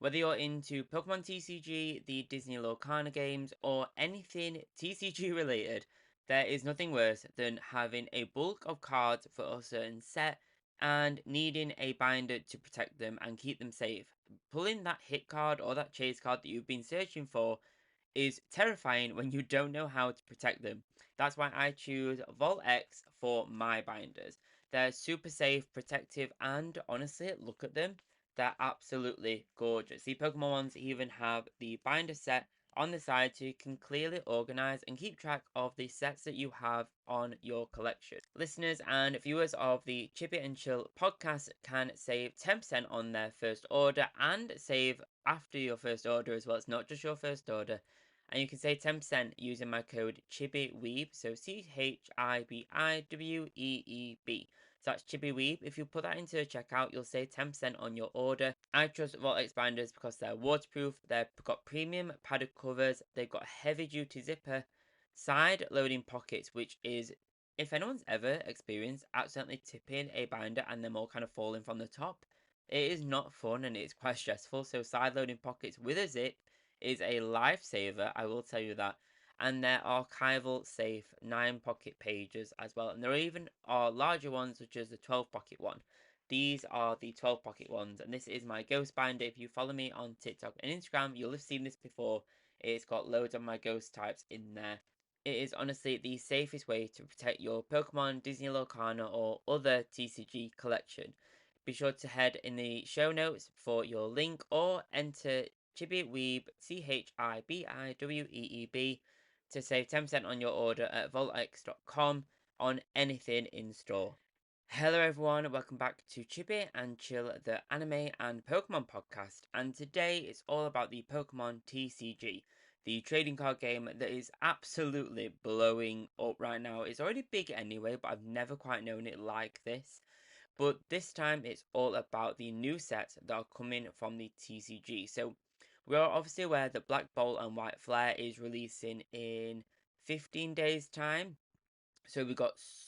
Whether you're into Pokemon TCG, the Disney Lorcana games, or anything TCG related, there is nothing worse than having a bulk of cards for a certain set and needing a binder to protect them and keep them safe. Pulling that hit card or that chase card that you've been searching for is terrifying when you don't know how to protect them. That's why I choose Vault X for my binders. They're super safe, protective, and honestly, look at them. They're absolutely gorgeous. The Pokemon ones even have the binder set on the side so you can clearly organize and keep track of the sets that you have on your collection. Listeners and viewers of the Chibi and Chill podcast can save 10% on their first order and save after your first order as well. It's not just your first order, and you can save 10% using my code CHIBIWEEB, so CHIBIWEEB. So that's CHIBIWEEB. If you put that into the checkout, you'll save 10% on your order. I trust Vault Expanders because they're waterproof, they've got premium padded covers, they've got heavy duty zipper, side loading pockets, which is, if anyone's ever experienced accidentally tipping a binder and them all kind of falling from the top, it is not fun and it's quite stressful. So side loading pockets with a zip is a lifesaver, I will tell you that. And they're archival safe 9 pocket pages as well. And there even are larger ones, such as the 12 pocket one. These are the 12 pocket ones, and this is my ghost binder. If you follow me on TikTok and Instagram, you'll have seen this before. It's got loads of my ghost types in there. It is honestly the safest way to protect your Pokemon, Disney Lorcana, or other TCG collection. Be sure to head in the show notes for your link or enter ChibiWeeb, CHIBIWEEB, to save 10% on your order at vaultx.com on anything in store. Hello everyone, welcome back to Chibi and Chill, the anime and Pokemon podcast, and today it's all about the Pokemon TCG, the trading card game that is absolutely blowing up right now. It's already big anyway, but I've never quite known it like this. But this time it's all about the new sets that are coming from the TCG. So we are obviously aware that Black Bolt and White Flare is releasing in 15 days time. So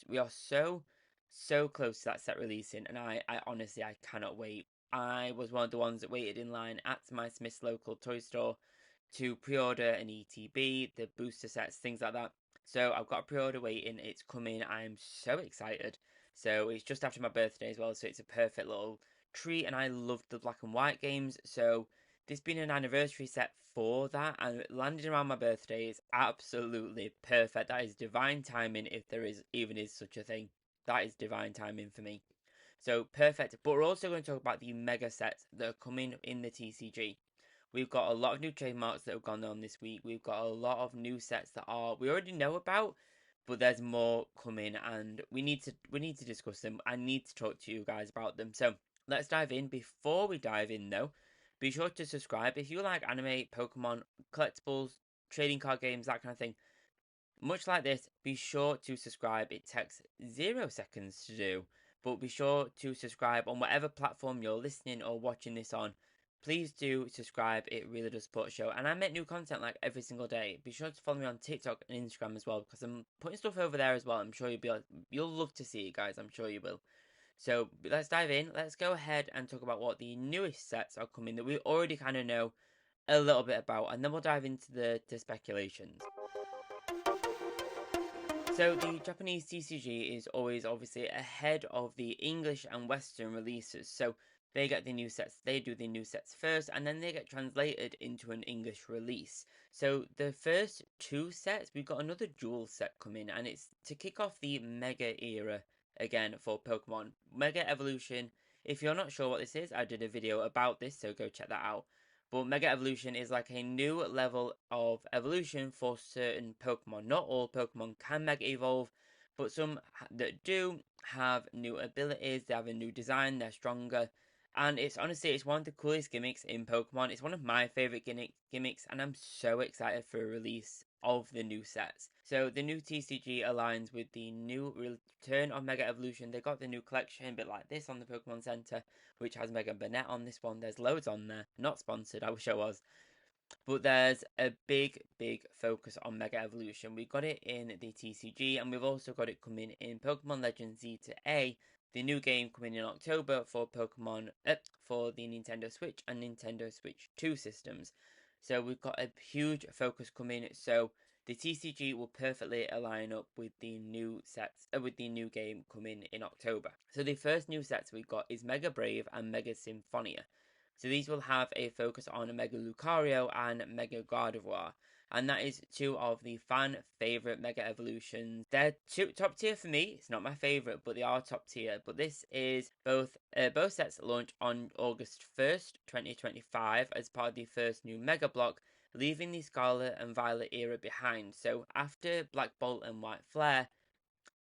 we are so close to that set releasing, and I honestly I cannot wait. I was one of the ones that waited in line at my Smith's local toy store to pre-order an ETB, the booster sets, things like that. So I've got a pre-order waiting, it's coming, I'm so excited. So it's just after my birthday as well, so it's a perfect little treat, and I love the black and white games, so this being an anniversary set for that and landing around my birthday is absolutely perfect. That is divine timing, if there is even is such a thing. That is divine timing for me. So perfect. But we're also going to talk about the mega sets that are coming in the TCG. We've got a lot of new trademarks that have gone on this week. We've got a lot of new sets that are we already know about, but there's more coming, and we need to discuss them. I need to talk to you guys about them. So let's dive in. Before we dive in, though, be sure to subscribe if you like anime, Pokemon, collectibles, trading card games, that kind of thing. Much like this, be sure to subscribe. It takes 0 seconds to do, but be sure to subscribe on whatever platform you're listening or watching this on. Please do subscribe, it really does support the show. And I make new content like every single day. Be sure to follow me on TikTok and Instagram as well, because I'm putting stuff over there as well. I'm sure you'll love to see it, guys. I'm sure you will. So let's dive in. Let's go ahead and talk about what the newest sets are coming that we already kind of know a little bit about, and then we'll dive into the speculations. So the Japanese TCG is always obviously ahead of the English and Western releases. So they get the new sets, they do the new sets first, and then they get translated into an English release. So the first 2 sets, we've got another dual set coming, and it's to kick off the Mega era again for Pokemon. Mega Evolution. If you're not sure what this is, I did a video about this, so go check that out. But Mega Evolution is like a new level of evolution for certain Pokemon. Not all Pokemon can Mega Evolve, but some that do have new abilities, they have a new design, they're stronger. And it's honestly, it's one of the coolest gimmicks in Pokemon. It's one of my favourite gimmicks, and I'm so excited for a release of the new sets. So the new TCG aligns with the new return of Mega Evolution. They got the new collection, a bit like this on the Pokemon Center, which has Mega Burnett on this one. There's loads on there. Not sponsored, I wish I was. But there's a big focus on Mega Evolution. We got it in the TCG, and we've also got it coming in Pokemon Legends Z to A the new game coming in October for Pokemon, for the Nintendo Switch and Nintendo Switch 2 systems. So we've got a huge focus coming. So the TCG will perfectly align up with the new sets, with the new game coming in October. So the first new sets we've got is Mega Brave and Mega Symphonia. So these will have a focus on Mega Lucario and Mega Gardevoir. And that is two of the fan favorite Mega Evolutions. They're top tier for me. It's not my favorite, but they are top tier. But this is both sets launch on August 1st, 2025, as part of the first new Mega Block, leaving the Scarlet and Violet era behind. So after Black Bolt and White Flare,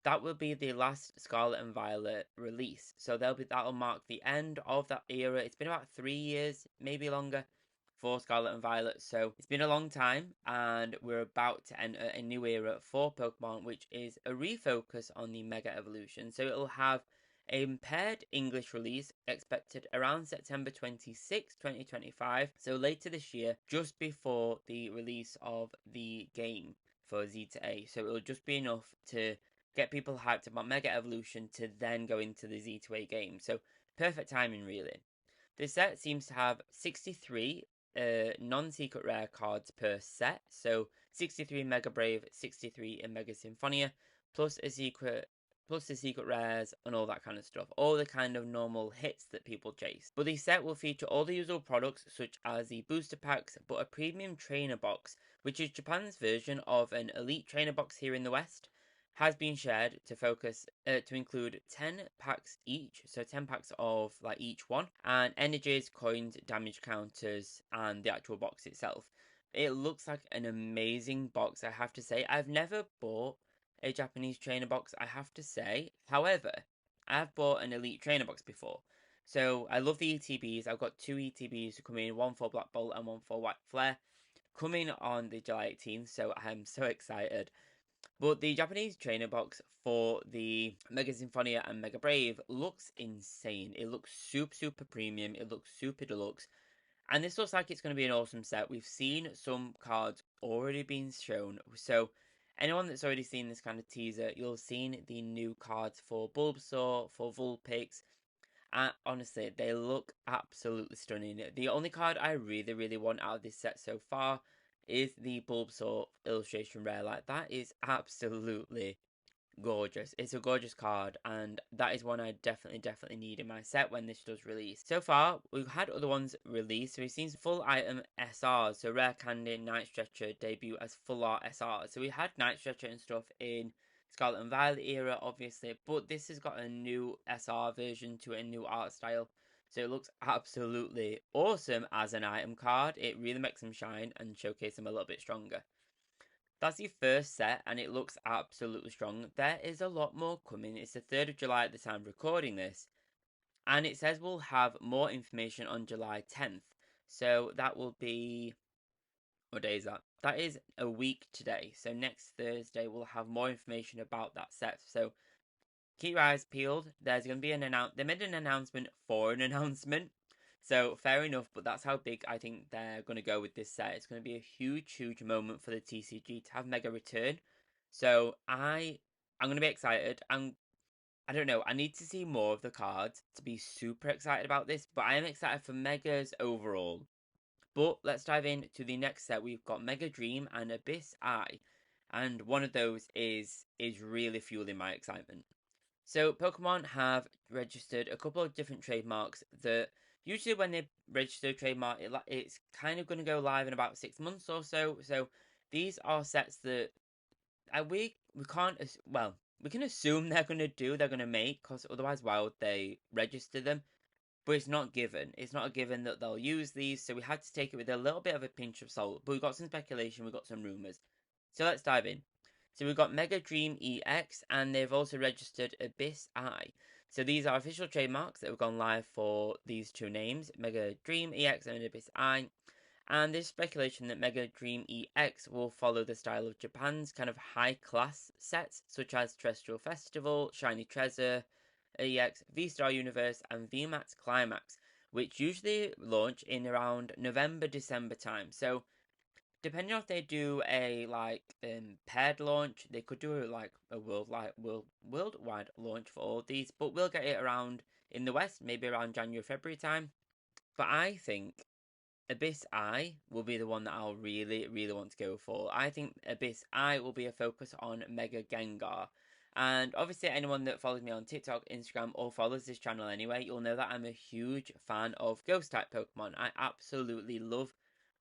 that will be the last Scarlet and Violet release. So that'll mark the end of that era. It's been about 3 years, maybe longer, for Scarlet and Violet. So it's been a long time, and we're about to enter a new era for Pokemon, which is a refocus on the Mega Evolution. So it'll have a paired English release expected around September 26, 2025. So later this year, just before the release of the game for Z to A. So it'll just be enough to get people hyped about Mega Evolution to then go into the Z2A game. So perfect timing, really. The set seems to have 63 non-secret rare cards per set. So 63 Mega Brave, 63 in Mega Symphonia, plus the secret rares and all that kind of stuff. All the kind of normal hits that people chase. But the set will feature all the usual products such as the booster packs, but a premium trainer box, which is Japan's version of an elite trainer box here in the West, has been shared to include 10 packs each, so 10 packs of like each one, and energies, coins, damage counters, and the actual box itself. It looks like an amazing box, I have to say. I've never bought a Japanese trainer box, I have to say. However, I've bought an elite trainer box before. So I love the ETBs. I've got two ETBs coming, one for Black Bolt and one for White Flare, coming on the July 18th, so I'm so excited. But the Japanese trainer box for the Mega Symphonia and Mega Brave looks insane. It looks super premium. It looks super deluxe. And this looks like it's going to be an awesome set. We've seen some cards already being shown. So anyone that's already seen this kind of teaser, you'll have seen the new cards for Bulbasaur, for Vulpix. And honestly, they look absolutely stunning. The only card I really want out of this set so far is the Bulbasaur illustration rare. Like, that is absolutely gorgeous. It's a gorgeous card, and that is one I definitely need in my set when this does release. So far, we've had other ones released. So we've seen full item SRs, so Rare Candy, Night Stretcher debut as full art SRs. So we had Night Stretcher and stuff in Scarlet and Violet era, obviously, but this has got a new SR version to a new art style. So it looks absolutely awesome as an item card. It really makes them shine and showcase them a little bit stronger. That's the first set, and it looks absolutely strong. There is a lot more coming. It's the 3rd of July at the time of recording this, and it says we'll have more information on July 10th. So that will be... what day is that? That is a week today. So next Thursday, we'll have more information about that set. So keep your eyes peeled. There's going to be they made an announcement for an announcement. So fair enough, but that's how big I think they're going to go with this set. It's going to be a huge moment for the TCG to have Mega return. So I'm going to be excited. I don't know. I need to see more of the cards to be super excited about this, but I am excited for Megas overall. But let's dive into the next set. We've got Mega Dream and Abyss Eye, and one of those is really fueling my excitement. So Pokemon have registered a couple of different trademarks that usually when they register a trademark, it's kind of going to go live in about 6 months or so. So these are sets that we can't, well, we can assume they're going to make, because otherwise why would they register them? But it's not given. It's not a given that they'll use these, so we had to take it with a little bit of a pinch of salt. But we've got some speculation, we've got some rumours. So let's dive in. So we've got Mega Dream EX, and they've also registered Abyss Eye. So these are official trademarks that have gone live for these two names, Mega Dream EX and Abyss Eye. And there's speculation that Mega Dream EX will follow the style of Japan's kind of high-class sets, such as Terrestrial Festival, Shiny Treasure, EX, V-Star Universe, and VMAX Climax, which usually launch in around November, December time. So depending on if they do a paired launch, they could do a worldwide launch for all of these, but we'll get it around in the West, maybe around January, February time. But I think Abyss Eye will be the one that I'll really, really want to go for. I think Abyss Eye will be a focus on Mega Gengar. And obviously, anyone that follows me on TikTok, Instagram, or follows this channel anyway, you'll know that I'm a huge fan of ghost type Pokemon. I absolutely love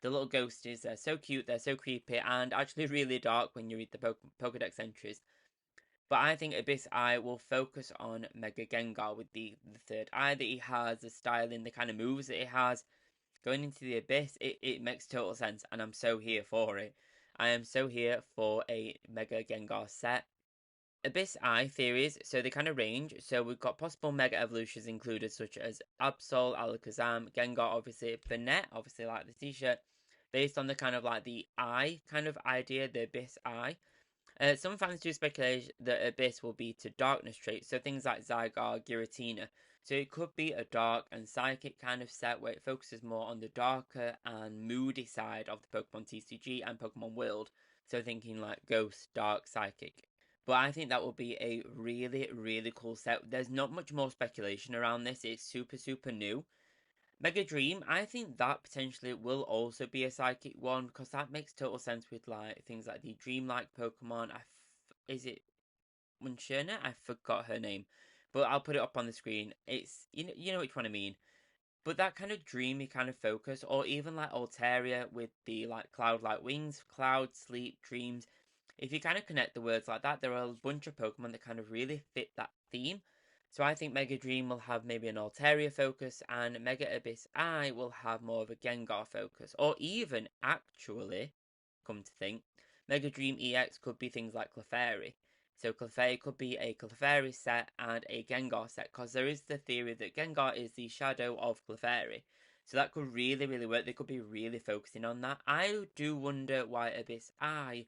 the little ghosties. They're so cute, they're so creepy, and actually really dark when you read the Pokedex entries. But I think Abyss Eye will focus on Mega Gengar with the third eye that he has, the styling, the kind of moves that he has. Going into the Abyss, it makes total sense, and I'm so here for it. I am so here for a Mega Gengar set. Abyss Eye theories, so they kind of range. So we've got possible Mega Evolutions included, such as Absol, Alakazam, Gengar, obviously, Banette, obviously like the t-shirt, based on the kind of like the eye kind of idea, the Abyss Eye. Some fans do speculate that Abyss will be to darkness traits, so things like Zygarde, Giratina. So it could be a dark and psychic kind of set where it focuses more on the darker and moody side of the Pokemon TCG and Pokemon World. So thinking like Ghost, Dark, Psychic. But I think that will be a really, really cool set. There's not much more speculation around this. It's super, super new. Mega Dream, I think that potentially will also be a psychic one because that makes total sense with like things like the dreamlike Pokemon. Is it Munchurna? I forgot her name, but I'll put it up on the screen. It's you know which one I mean. But that kind of dreamy kind of focus, or even like Altaria with the like cloud-like wings, cloud, sleep, dreams. If you kind of connect the words like that, there are a bunch of Pokemon that kind of really fit that theme. So I think Mega Dream will have maybe an Altaria focus, and Mega Abyss Eye will have more of a Gengar focus. Or even, actually, come to think, Mega Dream EX could be things like Clefairy. So Clefairy could be a Clefairy set and a Gengar set, because there is the theory that Gengar is the shadow of Clefairy. So that could really, really work. They could be really focusing on that. I do wonder why Abyss Eye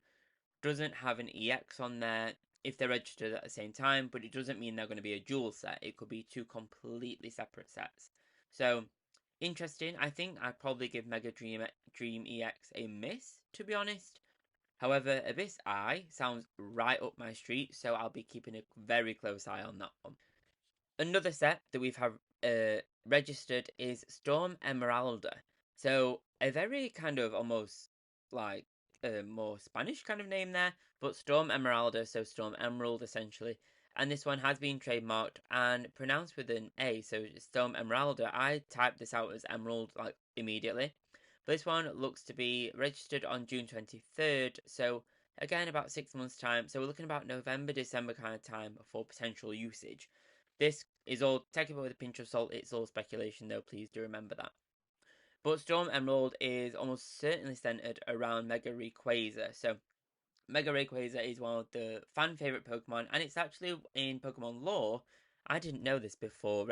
doesn't have an EX on there if they're registered at the same time, but it doesn't mean they're going to be a dual set. It could be two completely separate sets. So, interesting. I think I'd probably give Mega Dream EX a miss, to be honest. However, Abyss Eye sounds right up my street, so I'll be keeping a very close eye on that one. Another set that we've have registered is Storm Emeralda. So a very kind of almost like more Spanish kind of name there, but Storm Emeralda, so Storm Emerald essentially. And this one has been trademarked and pronounced with an A, so Storm Emeralda. I typed this out as Emerald like immediately. But this one looks to be registered on June 23rd, so again about 6 months time. So we're looking about November, December kind of time for potential usage. This is all, take it with a pinch of salt, it's all speculation though, please do remember that. But Storm Emerald is almost certainly centered around Mega Rayquaza. So Mega Rayquaza is one of the fan favorite Pokemon, and it's actually in Pokemon lore. I didn't know this before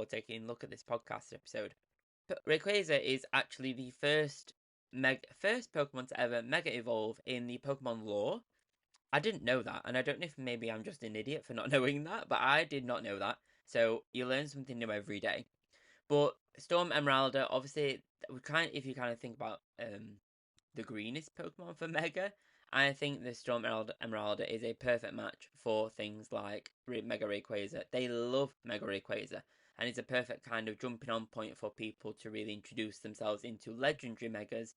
taking a look at this podcast episode. Rayquaza is actually the first Pokemon to ever Mega Evolve in the Pokemon lore. I didn't know that, and I don't know if maybe I'm just an idiot for not knowing that, but I did not know that. So you learn something new every day. But Storm Emeralda, obviously, if you kind of think about the greenest Pokemon for Mega, I think the Storm Emeralda is a perfect match for things like Mega Rayquaza. They love Mega Rayquaza, and it's a perfect kind of jumping on point for people to really introduce themselves into legendary Megas,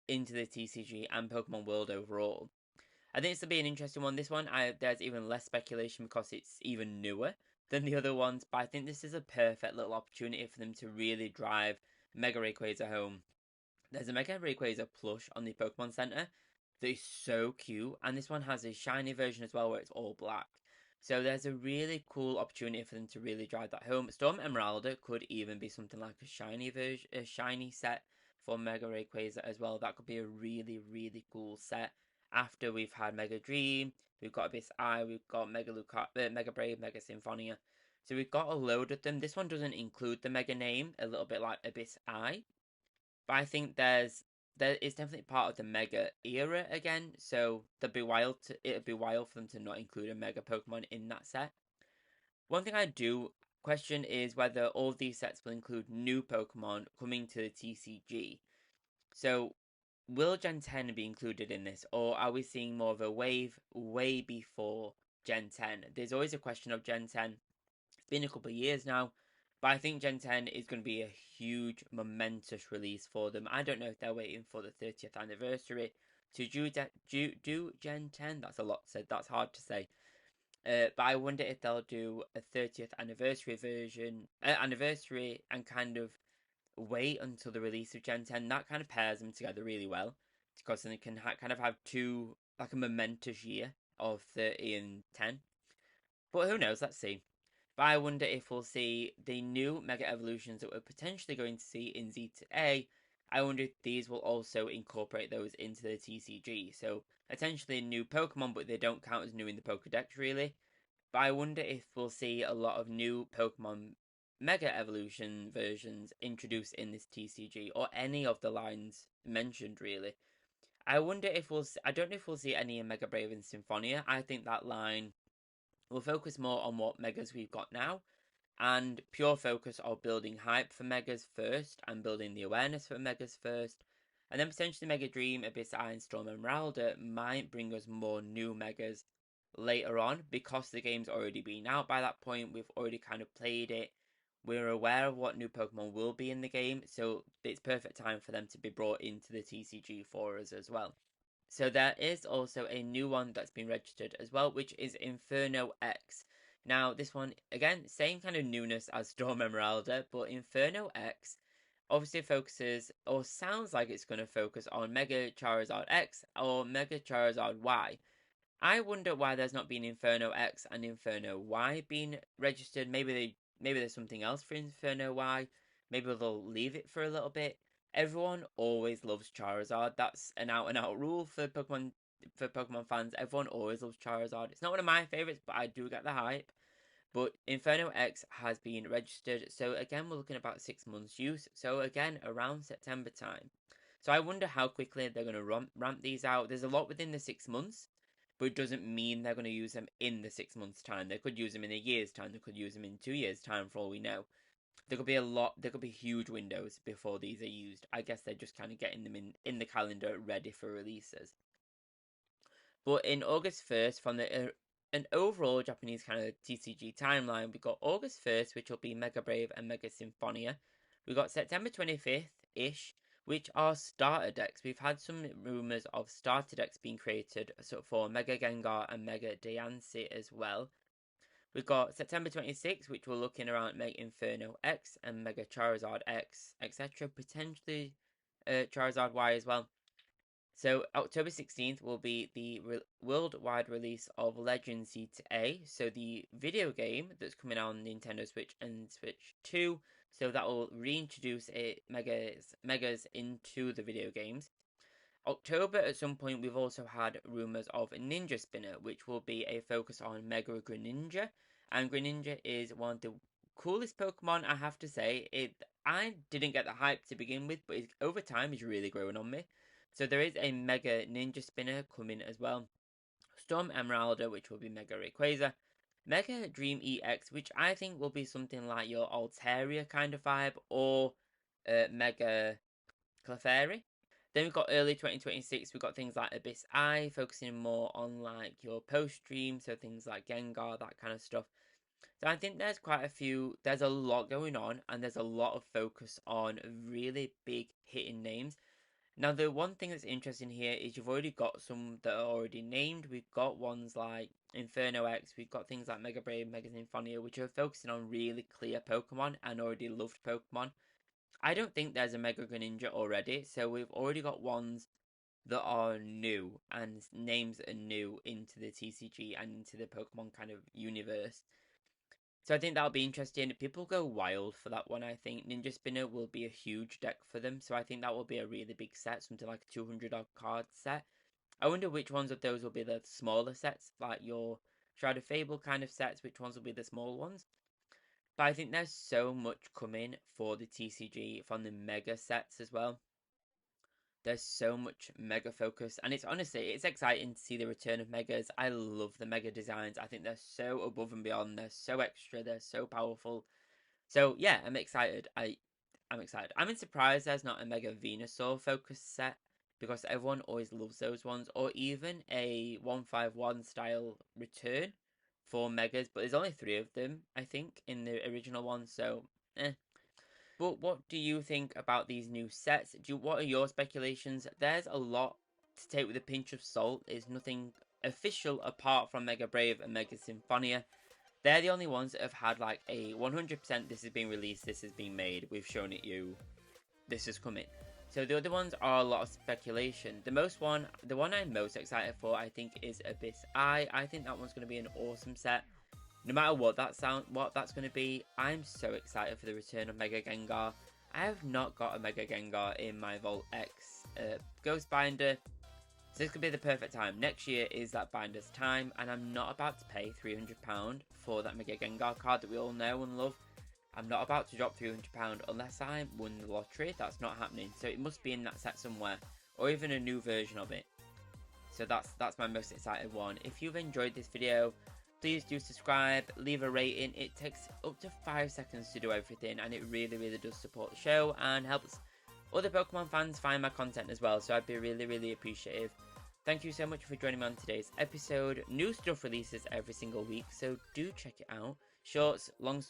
into the TCG and Pokemon world overall. I think this will be an interesting one. This one, there's even less speculation because it's even newer than the other ones, but I think this is a perfect little opportunity for them to really drive Mega Rayquaza home. There's a Mega Rayquaza plush on the Pokemon Center that is so cute, and this one has a shiny version as well where it's all black. So there's a really cool opportunity for them to really drive that home. Storm Emeralda could even be something like a shiny version, a shiny set for Mega Rayquaza as well. That could be a really, really cool set. After we've had Mega Dream, we've got Abyss Eye, we've got Mega Brave, Mega Symphonia. So we've got a load of them. This one doesn't include the Mega name, a little bit like Abyss Eye. But I think there is definitely part of the Mega era again. So it'd be wild for them to not include a Mega Pokemon in that set. One thing I do question is whether all of these sets will include new Pokemon coming to the TCG. So will Gen 10 be included in this, or are we seeing more of a wave way before Gen 10? There's always a question of Gen 10. It's been a couple of years now, but I think Gen 10 is going to be a huge, momentous release for them. I don't know if they're waiting for the 30th anniversary to do Gen 10. That's a lot said. That's hard to say. But I wonder if they'll do a 30th anniversary anniversary, and kind of wait until the release of Gen 10. That kind of pairs them together really well, because then they can kind of have two, like a momentous year of 30 and 10. But who knows? Let's see. But I wonder if we'll see the new Mega Evolutions that we're potentially going to see in Z2A. I wonder if these will also incorporate those into the TCG. So, essentially new Pokemon, but they don't count as new in the Pokedex, really. But I wonder if we'll see a lot of new Pokemon Mega Evolution versions introduced in this TCG, or any of the lines mentioned, really. I wonder if I don't know if we'll see any in Mega Brave and Symphonia. I think that line will focus more on what Megas we've got now, and pure focus on building hype for Megas first, and building the awareness for Megas first. And then potentially Mega Dream, Abyss Iron Storm, and Emeralda might bring us more new Megas later on, because the game's already been out by that point. We've already kind of played it. We're aware of what new Pokemon will be in the game, so it's perfect time for them to be brought into the TCG for us as well. So there is also a new one that's been registered as well, which is Inferno X. Now, this one, again, same kind of newness as Storm Emeralda, but Inferno X obviously focuses, or sounds like it's going to focus on Mega Charizard X or Mega Charizard Y. I wonder why there's not been Inferno X and Inferno Y being registered. Maybe there's something else for Inferno Y. Maybe they'll leave it for a little bit. Everyone always loves Charizard. That's an out and out rule for Pokemon fans. Everyone always loves Charizard. It's not one of my favorites, but I do get the hype. But Inferno X has been registered, so again we're looking at about 6 months use. So again, around September time. So I wonder how quickly they're going to ramp these out. There's a lot within the 6 months, but it doesn't mean they're going to use them in the 6 months time. They could use them in a year's time. They could use them in 2 years time, for all we know. There could be a lot. There could be huge windows before these are used. I guess they're just kind of getting them in the calendar ready for releases. But in August 1st, from an overall Japanese kind of TCG timeline, we got August 1st, which will be Mega Brave and Mega Symphonia. We got September 25th ish, which are starter decks. We've had some rumors of starter decks being created, so for Mega Gengar and Mega Diancie as well. We've got September 26th, which we're looking around Mega Inferno X and Mega Charizard X, etc. Potentially Charizard Y as well. So October 16th will be the worldwide release of Legend Z2A, so the video game that's coming out on Nintendo Switch and Switch 2. So that will reintroduce Megas into the video games. October, at some point, we've also had rumours of Ninja Spinner, which will be a focus on Mega Greninja. And Greninja is one of the coolest Pokemon, I have to say. I didn't get the hype to begin with, but over time, it's really growing on me. So there is a Mega Ninja Spinner coming as well. Storm Emeralda, which will be Mega Rayquaza. Mega Dream EX, which I think will be something like your Altaria kind of vibe, or Mega Clefairy. Then we've got early 2026, we've got things like Abyss Eye, focusing more on like your post stream, so things like Gengar, that kind of stuff. So I think there's a lot going on, and there's a lot of focus on really big hitting names. Now, the one thing that's interesting here is you've already got some that are already named. We've got ones like Inferno X, we've got things like Mega Brave, Mega Symphonia, which are focusing on really clear Pokemon and already loved Pokemon. I don't think there's a Mega Greninja already, so we've already got ones that are new, and names that are new into the TCG and into the Pokemon kind of universe. So I think that'll be interesting. People go wild for that one, I think. Ninja Spinner will be a huge deck for them, so I think that will be a really big set, something like a 200 odd card set. I wonder which ones of those will be the smaller sets, like your Shroud of Fable kind of sets, which ones will be the small ones. But I think there's so much coming for the TCG from the mega sets as well. There's so much mega focus, and it's exciting to see the return of megas. I love the mega designs. I think they're so above and beyond. They're so extra. They're so powerful. So yeah, I'm excited. I'm excited. I'm surprised there's not a Mega Venusaur focus set. because everyone always loves those ones, or even a 151 style return for Megas, but there's only 3 of them, I think, in the original one, so But what do you think about these new sets? What are your speculations? There's a lot to take with a pinch of salt. There's nothing official apart from Mega Brave and Mega Symphonia. They're the only ones that have had like a 100% this is being released, this is being made, we've shown it you, this is coming. So the other ones are a lot of speculation. The one I'm most excited for, I think, is Abyss Eye. I think that one's going to be an awesome set. No matter what that's going to be, I'm so excited for the return of Mega Gengar. I have not got a Mega Gengar in my Vault X Ghost Binder, so this could be the perfect time. Next year is that binder's time, and I'm not about to pay £300 for that Mega Gengar card that we all know and love. I'm not about to drop £300 unless I win the lottery. That's not happening, so it must be in that set somewhere, or even a new version of it. So that's my most excited one. If you've enjoyed this video, please do subscribe, leave a rating. It takes up to 5 seconds to do everything, and it really, really does support the show and helps other Pokemon fans find my content as well, so I'd be really, really appreciative. Thank you so much for joining me on today's episode. New stuff releases every single week, so do check it out. Shorts, long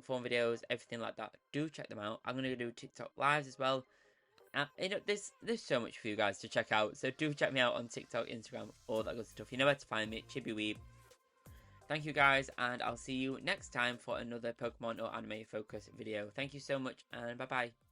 form videos, everything like that. Do check them out. I'm going to do TikTok lives as well. There's so much for you guys to check out, so do check me out on TikTok, Instagram, all that good stuff. You know where to find me, Chibi Weeb. Thank you guys, and I'll see you next time for another Pokemon or anime focused video. Thank you so much, and bye bye.